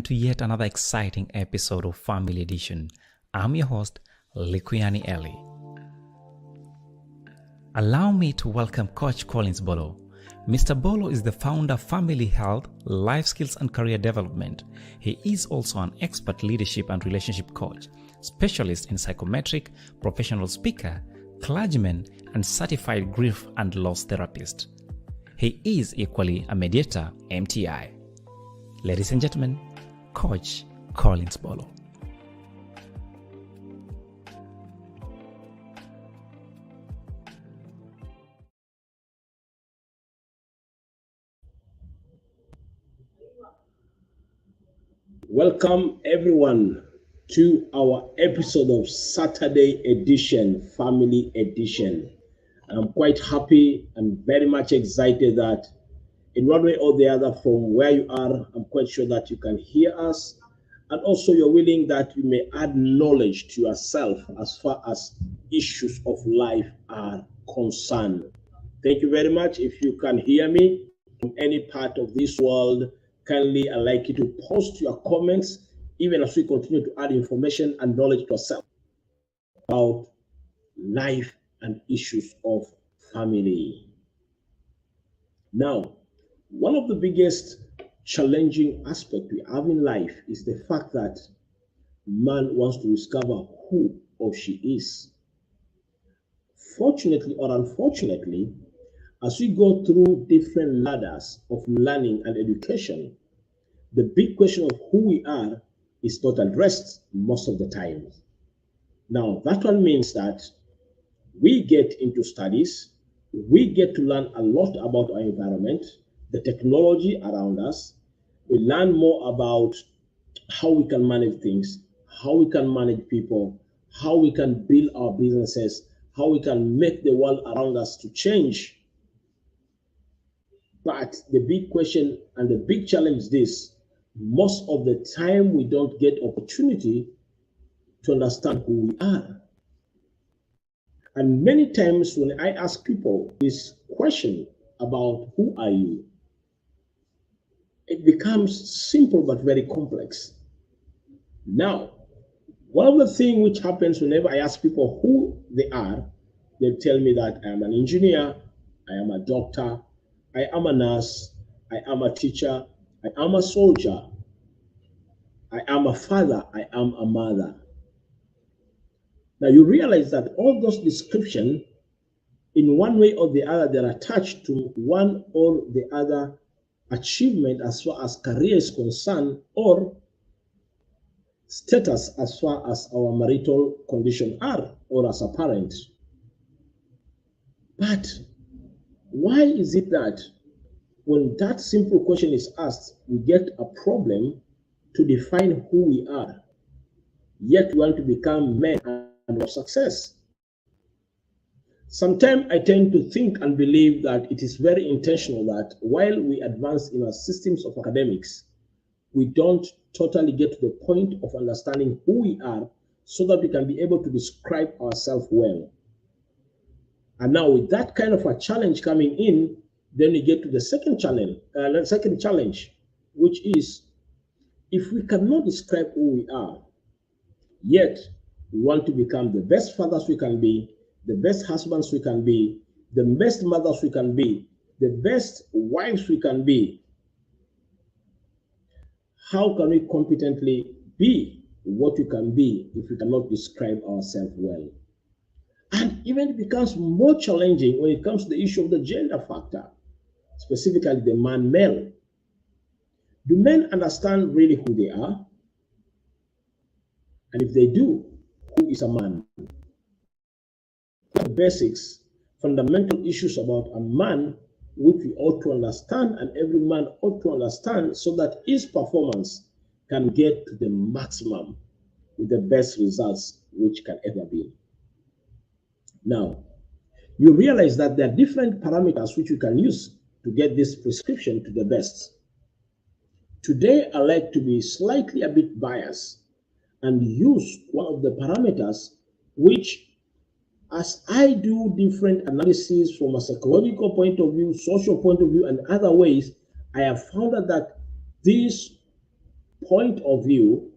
to yet another exciting episode of Family Edition. I'm your host, Likuyani Eli. Allow me to welcome Coach Collins Bolo. Mr. Bolo is the founder of Family Health, Life Skills and Career Development. He is also an expert leadership and relationship coach, specialist in psychometric, professional speaker, clergyman, and certified grief and loss therapist. He is equally a mediator, MTI. Ladies and gentlemen, Coach Collins Bolo. Welcome everyone to our episode of Saturday edition, Family Edition. I'm quite happy and very much excited that in one way or the other from where you are, I'm quite sure that you can hear us, and also you're willing that you may add knowledge to yourself as far as issues of life are concerned. Thank you very much. If you can hear me from any part of this world, kindly I'd like you to post your comments, even as we continue to add information and knowledge to ourselves about life and issues of family. Now, one of the biggest challenging aspects we have in life is the fact that man wants to discover who or she is. Fortunately or unfortunately, as we go through different ladders of learning and education, the big question of who we are is not addressed most of the time. Now, that one means that we get into studies, we get to learn a lot about our environment, the technology around us. We learn more about how we can manage things, how we can manage people, how we can build our businesses, how we can make the world around us to change. But the big question and the big challenge is this: most of the time we don't get opportunity to understand who we are. And many times when I ask people this question about who are you, it becomes simple but very complex. Now, one of the things which happens whenever I ask people who they are, they tell me that I am an engineer, I am a doctor, I am a nurse, I am a teacher, I am a soldier, I am a father, I am a mother. Now you realize that all those descriptions, in one way or the other, they're attached to one or the other achievement as far as career is concerned, or status as far as our marital condition are, or as a parent. But why is it that when that simple question is asked, we get a problem to define who we are, yet we want to become men and of success? Sometimes I tend to think and believe that it is very intentional that while we advance in our systems of academics, we don't totally get to the point of understanding who we are so that we can be able to describe ourselves well. And now with that kind of a challenge coming in, then we get to the second challenge, which is if we cannot describe who we are, yet we want to become the best fathers we can be, the best husbands we can be, the best mothers we can be, the best wives we can be, how can we competently be what we can be if we cannot describe ourselves well? And even it becomes more challenging when it comes to the issue of the gender factor, specifically the man-male. Do men understand really who they are? And if they do, who is a man? The basics, fundamental issues about a man which we ought to understand and every man ought to understand so that his performance can get to the maximum with the best results which can ever be. Now, you realize that there are different parameters which you can use to get this prescription to the best. Today, I like to be slightly a bit biased and use one of the parameters which, as I do different analysis from a psychological point of view, social point of view, and other ways, I have found that this point of view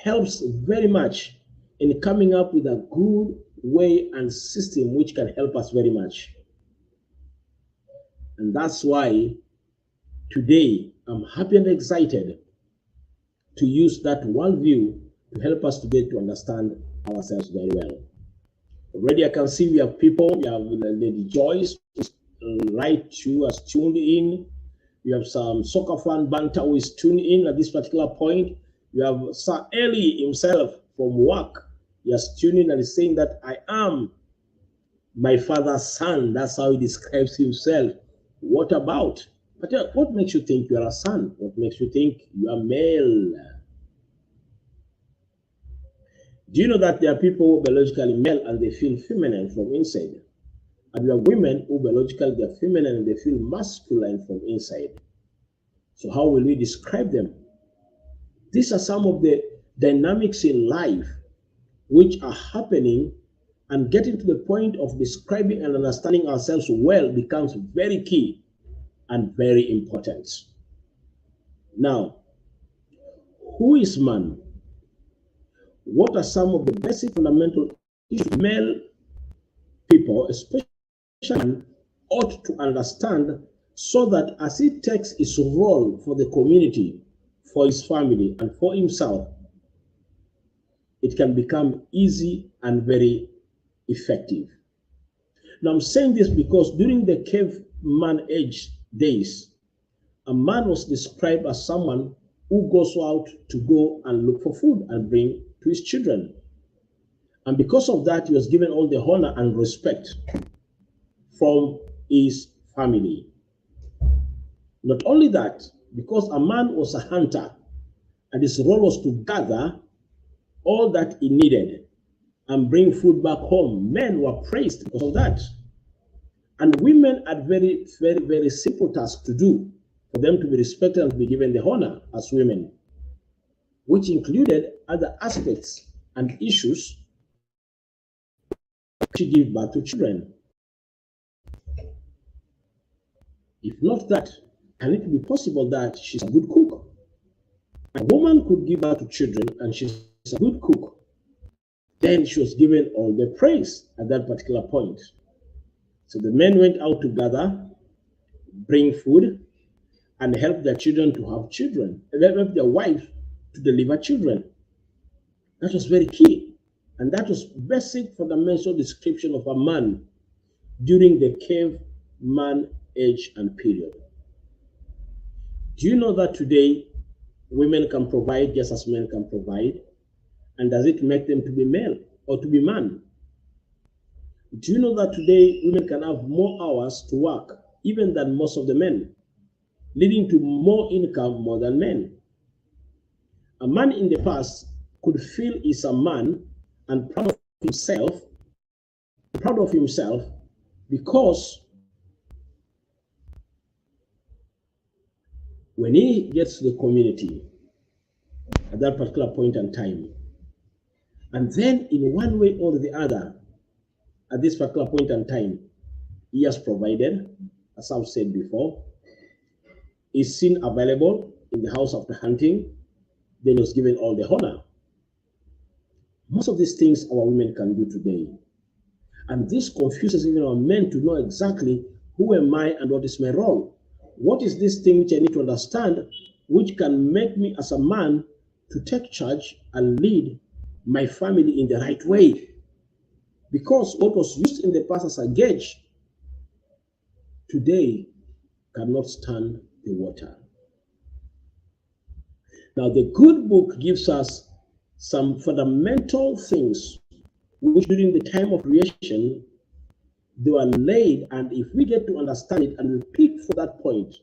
helps very much in coming up with a good way and system which can help us very much. And that's why today I'm happy and excited to use that one view to help us today to understand ourselves very well. Already I can see we have people, we have Lady Joyce, right, who has tuned in. We have some soccer fan banter who is tuned in at this particular point. We have Sir Eli himself from work. He has tuned in and is saying that I am my father's son. That's how he describes himself. What about? But what makes you think you are a son? What makes you think you are male? Do you know that there are people who are biologically male and they feel feminine from inside? And there are women who biologically they're feminine and they feel masculine from inside. So how will we describe them? These are some of the dynamics in life which are happening, and getting to the point of describing and understanding ourselves well becomes very key and very important. Now, who is man? What are some of the basic fundamental issues male people, especially ought to understand, so that as he takes his role for the community, for his family, and for himself, it can become easy and very effective. Now, I'm saying this because during the caveman age days, a man was described as someone who goes out to go and look for food and bring to his children. And because of that, he was given all the honor and respect from his family. Not only that, because a man was a hunter and his role was to gather all that he needed and bring food back home, men were praised because of that. And women had very, very, very simple tasks to do for them to be respected and to be given the honor as women, which included other aspects and issues to give birth to children. If not that, can it be possible that she's a good cook? A woman could give birth to children and she's a good cook. Then she was given all the praise at that particular point. So the men went out to gather, bring food, and help their children to have children, and help their wife to deliver children. That was very key. And that was basic fundamental description of a man during the caveman age and period. Do you know that today women can provide just as men can provide? And does it make them to be male or to be man? Do you know that today women can have more hours to work even than most of the men, leading to more income more than men? A man in the past could feel he's a man and proud of himself because when he gets to the community at that particular point in time, and then in one way or the other, at this particular point in time, he has provided, as I've said before, is seen available in the house after hunting, then was given all the honor. Most of these things our women can do today. And this confuses even our men to know exactly who am I and what is my role. What is this thing which I need to understand, which can make me as a man to take charge and lead my family in the right way? Because what was used in the past as a gauge, today cannot stand the water. Now, the good book gives us some fundamental things which during the time of creation, they were laid, and if we get to understand it and we pick for that point,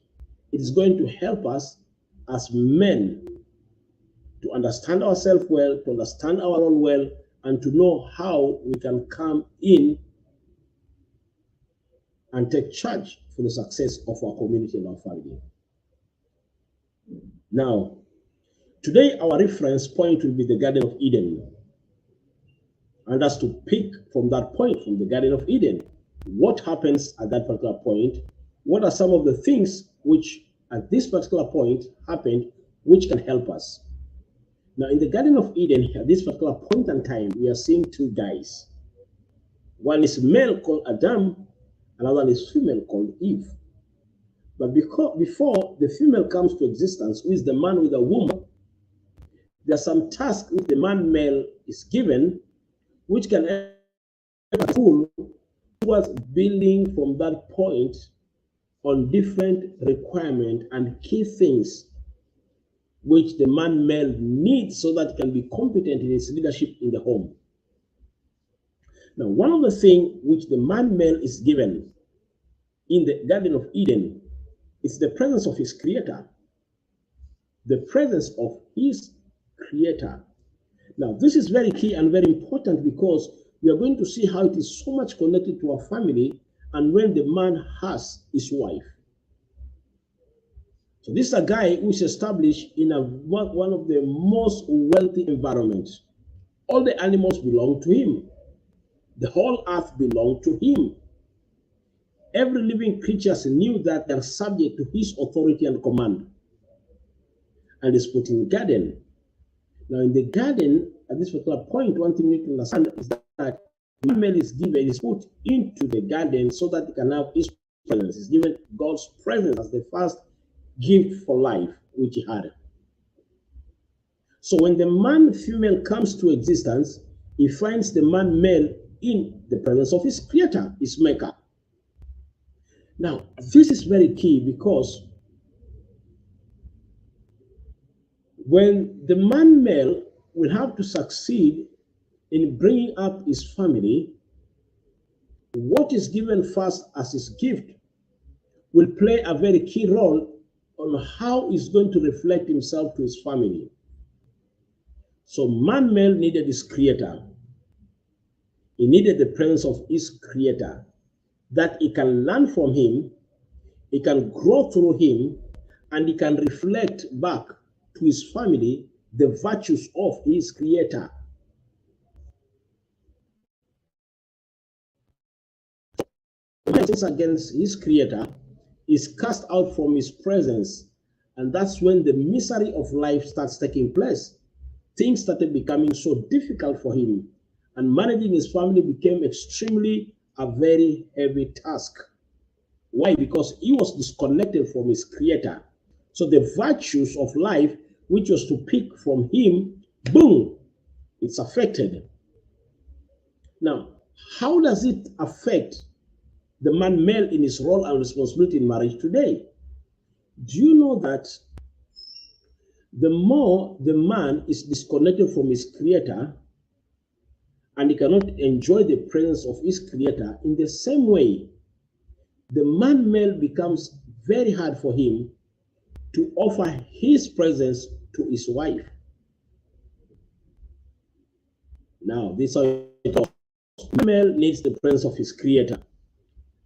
it is going to help us as men to understand ourselves well, to understand our role well, and to know how we can come in and take charge for the success of our community and our family. Now, today our reference point will be the Garden of Eden. And that's to pick from that point, from the Garden of Eden. What happens at that particular point? What are some of the things which at this particular point happened which can help us. Now, in the Garden of Eden, at this particular point in time, we are seeing two guys. One is male called Adam, another one is female called Eve. But before the female comes to existence, who is the man with a womb, there are some tasks which the man male is given, which can pull towards building from that point on different requirements and key things which the man male needs so that he can be competent in his leadership in the home. Now, one of the things which the man male is given in the Garden of Eden is the presence of his creator. The presence of his creator. Now, this is very key and very important because we are going to see how it is so much connected to our family and when the man has his wife. So this is a guy who is established in one of the most wealthy environments. All the animals belong to him. The whole earth belonged to him. Every living creature knew that they are subject to his authority and command. And is put in the garden. Now in the garden, at this particular point, one thing we need to understand is that the male is given, is put into the garden so that he can have his presence. He's given God's presence as the first gift for life which he had. So when the man female comes to existence, he finds the man male in the presence of his creator, his maker. Now, this is very key because when the man male will have to succeed in bringing up his family, what is given first as his gift will play a very key role on how he's going to reflect himself to his family. So man male needed his creator. He needed the presence of his creator, that he can learn from him, he can grow through him, and he can reflect back to his family the virtues of his creator. Against his creator is cast out from his presence, and that's when the misery of life starts taking place. Things started becoming so difficult for him, and managing his family became extremely a very heavy task. Why? Because he was disconnected from his creator. So the virtues of life, which was to pick from him, boom, it's affected. Now, how does it affect the man male in his role and responsibility in marriage today? Do you know that the more the man is disconnected from his creator and he cannot enjoy the presence of his creator, in the same way, the man male becomes very hard for him to offer his presence to his wife. Now, this is how it goes. The male needs the presence of his creator.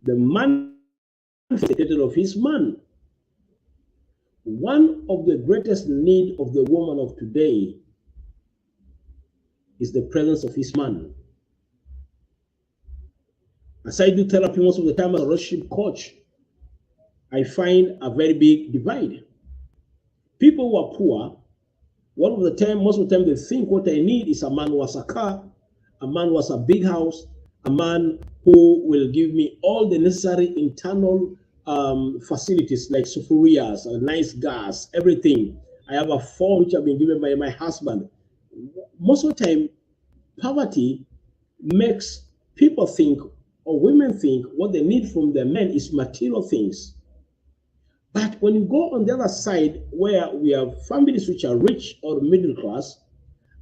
The man is the creator of his man. One of the greatest needs of the woman of today is the presence of his man. As I do therapy most of the time as a relationship coach, I find a very big divide. People who are poor, most of the time they think what I need is a man who has a car, a man who has a big house, a man who will give me all the necessary internal facilities like sufurias, a nice gas, everything. I have a phone which have been given by my husband. Most of the time, poverty makes people think, or women think, what they need from their men is material things. But when you go on the other side, where we have families which are rich or middle class,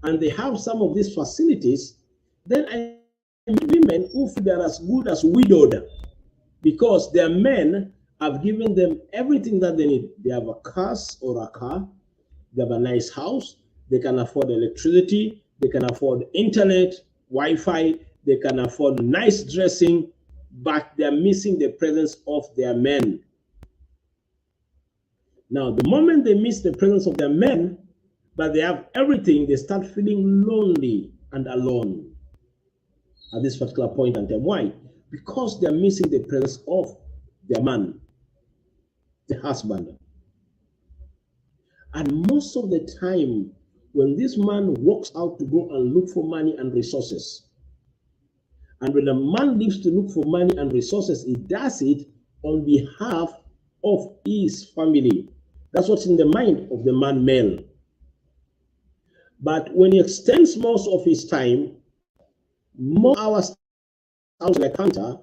and they have some of these facilities, then I meet women who feel they're as good as widowed because their men have given them everything that they need. They have a car, they have a nice house, they can afford electricity, they can afford internet, Wi-Fi, they can afford nice dressing, but they're missing the presence of their men. Now, the moment they miss the presence of their men, but they have everything, they start feeling lonely and alone at this particular point in time. Why? Because they're missing the presence of their man, the husband. And most of the time, when this man walks out to go and look for money and resources, and when a man leaves to look for money and resources, he does it on behalf of his family. That's what's in the mind of the man male. But when he extends most of his time, more hours out the counter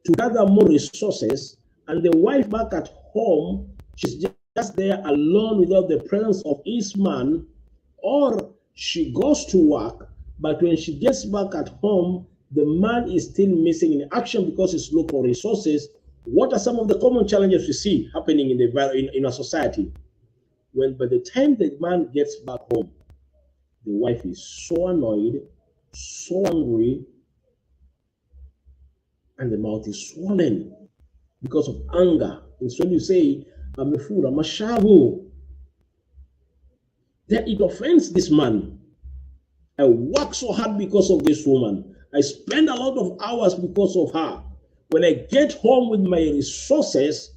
to gather more resources, and the wife back at home, she's just there alone without the presence of his man, or she goes to work, but when she gets back at home, the man is still missing in action because he's looking for resources. What are some of the common challenges we see happening in our society? When by the time the man gets back home, the wife is so annoyed, so angry, and the mouth is swollen because of anger. It's when you say, I'm a fool, I'm a shavu. Then it offends this man. I work so hard because of this woman. I spend a lot of hours because of her. When I get home with my resources,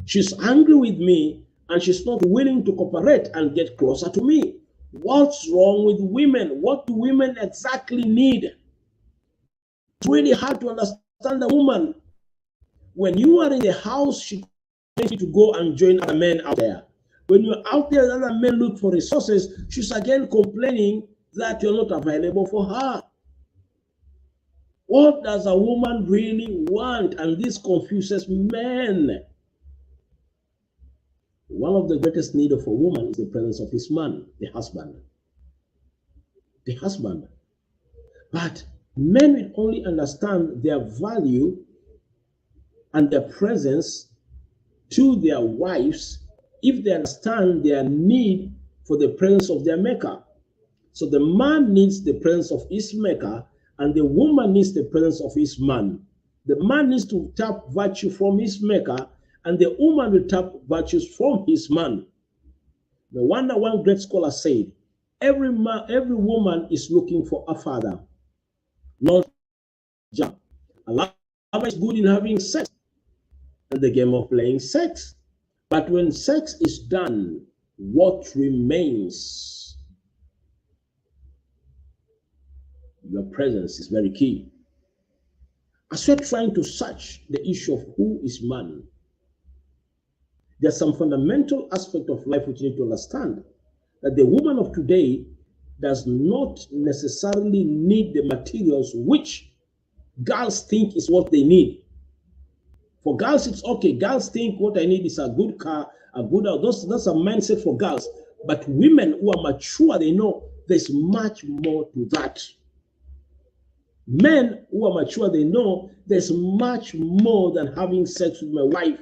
she's angry with me and she's not willing to cooperate and get closer to me. What's wrong with women? What do women exactly need? It's really hard to understand a woman. When you are in the house, she tells you to go and join other men out there. When you're out there, other men look for resources, she's again complaining that you're not available for her. What does a woman really want? And this confuses men. One of the greatest needs of a woman is the presence of his man, the husband. The husband. But men will only understand their value and their presence to their wives if they understand their need for the presence of their maker. So the man needs the presence of his maker, and the woman needs the presence of his man. The man needs to tap virtue from his maker, and the woman will tap virtues from his man. No wonder one great scholar said, every woman is looking for a father, not job. A lover is good in having sex and the game of playing sex. But when sex is done, what remains? Your presence is very key. As we're trying to search the issue of who is man, there's some fundamental aspect of life which you need to understand. That the woman of today does not necessarily need the materials which girls think is what they need. For girls, it's okay. Girls think what I need is a good car, a good house. That's a mindset for girls. But women who are mature, they know there's much more to that. Men who are mature, they know there's much more than having sex with my wife.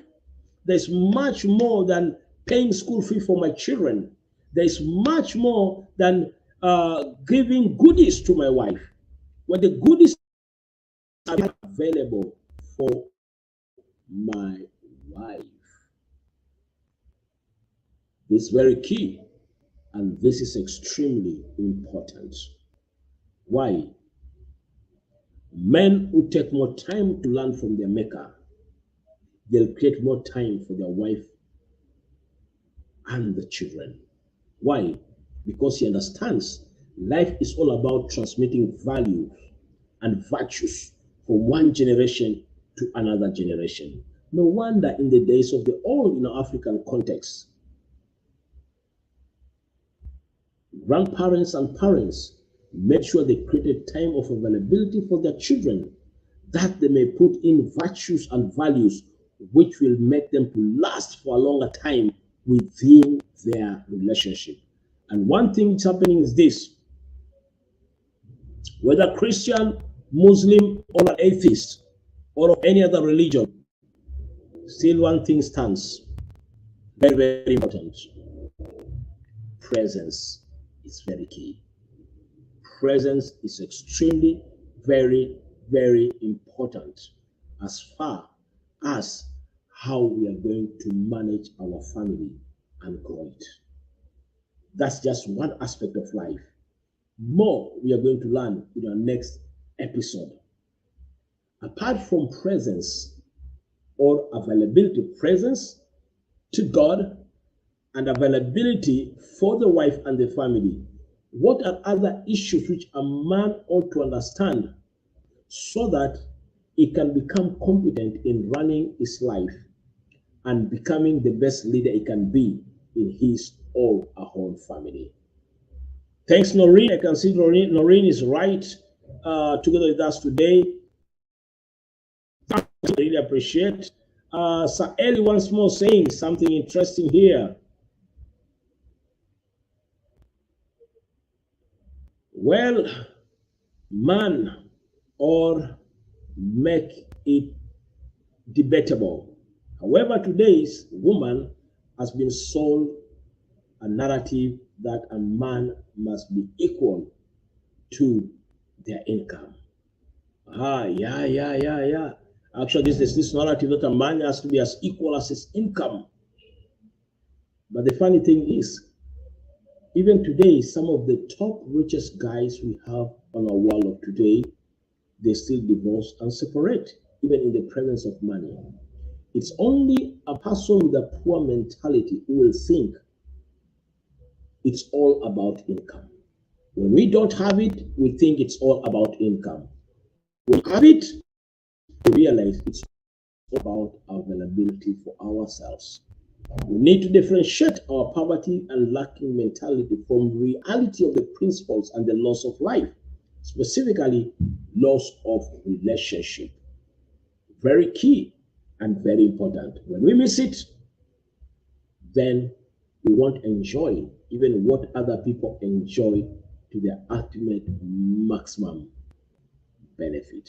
There's much more than paying school fee for my children. There's much more than giving goodies to my wife. When the goodies are available for my wife. This is very key, and this is extremely important. Why? Men who take more time to learn from their maker, they'll create more time for their wife and the children. Why? Because he understands life is all about transmitting values and virtues from one generation to another generation. No wonder in the days of the old in our African context, grandparents and parents made sure they created time of availability for their children, that they may put in virtues and values which will make them to last for a longer time within their relationship. And one thing that's happening is this: whether Christian, Muslim, or an atheist, or of any other religion, still one thing stands very, very important. Presence is very key. Presence is extremely, very, very important as far as how we are going to manage our family and grow it. That's just one aspect of life. More we are going to learn in our next episode. Apart from presence or availability, presence to God and availability for the wife and the family. What are other issues which a man ought to understand so that he can become competent in running his life and becoming the best leader he can be in his or her own family? Thanks, Noreen. I can see Noreen is right together with us today. I really appreciate. Sir Eli once more saying something interesting here. Well, man, or make it debatable. However, today's woman has been sold a narrative that a man must be equal to their income. Yeah. Actually, this narrative that a man has to be as equal as his income. But the funny thing is, even today, some of the top richest guys we have on our world of today, they still divorce and separate, even in the presence of money. It's only a person with a poor mentality who will think it's all about income. When we don't have it, we think it's all about income. When we have it, we realize it's all about availability for ourselves. We need to differentiate our poverty and lacking mentality from reality of the principles and the laws of life, specifically laws of relationship. Very key and very important. When we miss it, then we won't enjoy even what other people enjoy to their ultimate maximum benefit.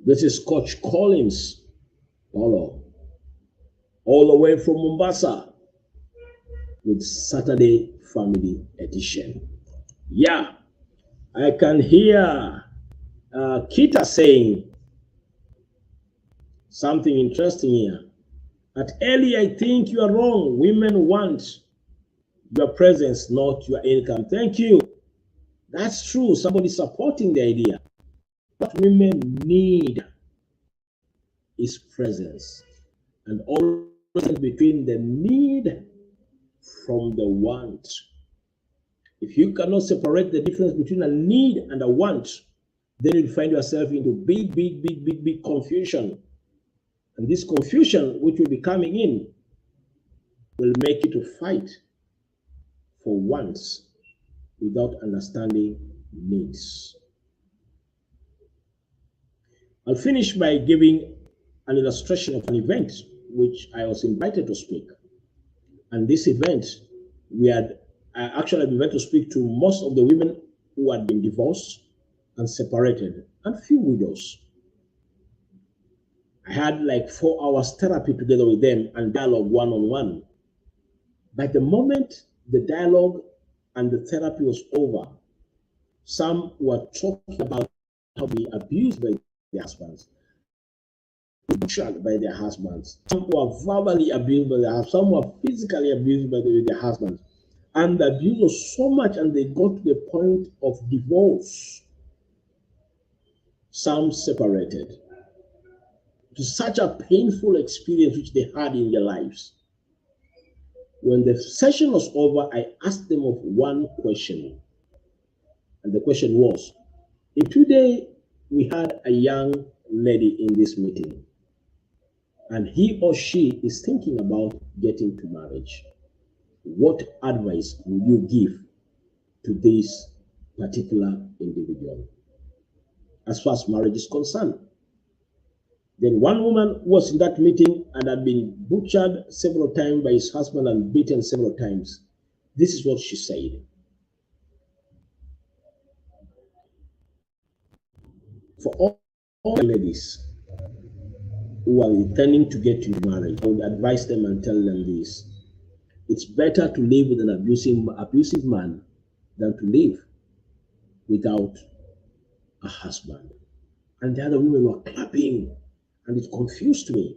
This is Coach Collins Paulo, all the way from Mombasa with Saturday Family Edition. Yeah, I can hear Kita saying something interesting here. At Ellie, I think you are wrong. Women want your presence, not your income. Thank you. That's true. Somebody supporting the idea. What women need is presence. And all between the need from the want. If you cannot separate the difference between a need and a want, then you'll find yourself into big confusion. And this confusion, which will be coming in, will make you to fight for wants without understanding needs. I'll finish by giving an illustration of an event which I was invited to speak. And this event, I actually been invited to speak to most of the women who had been divorced and separated, and few widows. I had like 4 hours therapy together with them and dialogue one-on-one. By the moment the dialogue and the therapy was over, some were talking about how they were abused by their husbands, butchered by their husbands. Some were verbally abused by their husbands, some were physically abused by their husbands. And the abuse was so much, and they got to the point of divorce. Some separated. To such a painful experience which they had in their lives. When the session was over, I asked them of one question. And the question was, if today we had a young lady in this meeting, and he or she is thinking about getting to marriage, what advice would you give to this particular individual as far as marriage is concerned? Then one woman was in that meeting and had been butchered several times by his husband and beaten several times. This is what she said. For all ladies who are intending to get into marriage, I would advise them and tell them this. It's better to live with an abusive man than to live without a husband. And the other women were clapping, and it confused me.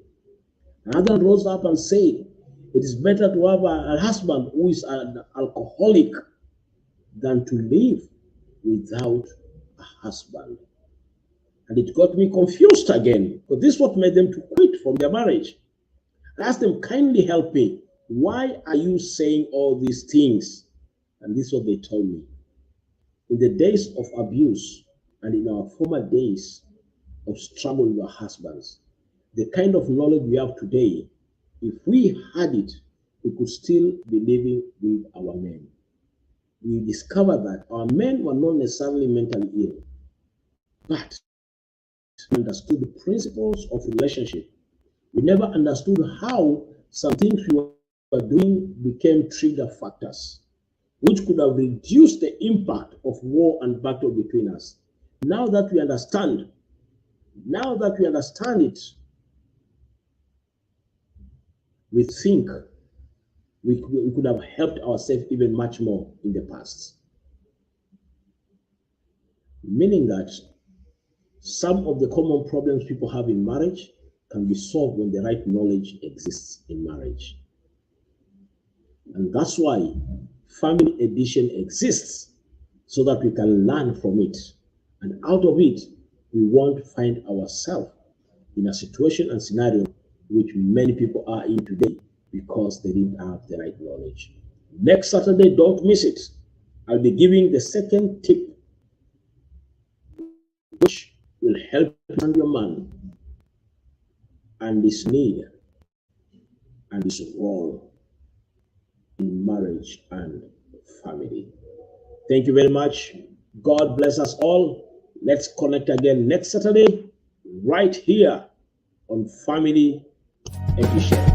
Another rose up and said, it is better to have a husband who is an alcoholic than to live without a husband. And it got me confused again, because this is what made them to quit from their marriage. I asked them, kindly help me. Why are you saying all these things? And this is what they told me. In the days of abuse and in our former days of struggle with our husbands, the kind of knowledge we have today, if we had it, we could still be living with our men. We discovered that our men were not necessarily mentally ill, but understood the principles of relationship. We never understood how some things we were doing became trigger factors, which could have reduced the impact of war and battle between us. Now that we understand it, we think we could have helped ourselves even much more in the past. Meaning that some of the common problems people have in marriage can be solved when the right knowledge exists in marriage. And that's why Family Edition exists, so that we can learn from it. And out of it, we won't find ourselves in a situation and scenario which many people are in today because they didn't have the right knowledge. Next Saturday, don't miss it. I'll be giving the second tip, which will help your man and his need and his role in marriage and family. Thank you very much. God bless us all. Let's connect again next Saturday, right here on Family Edition.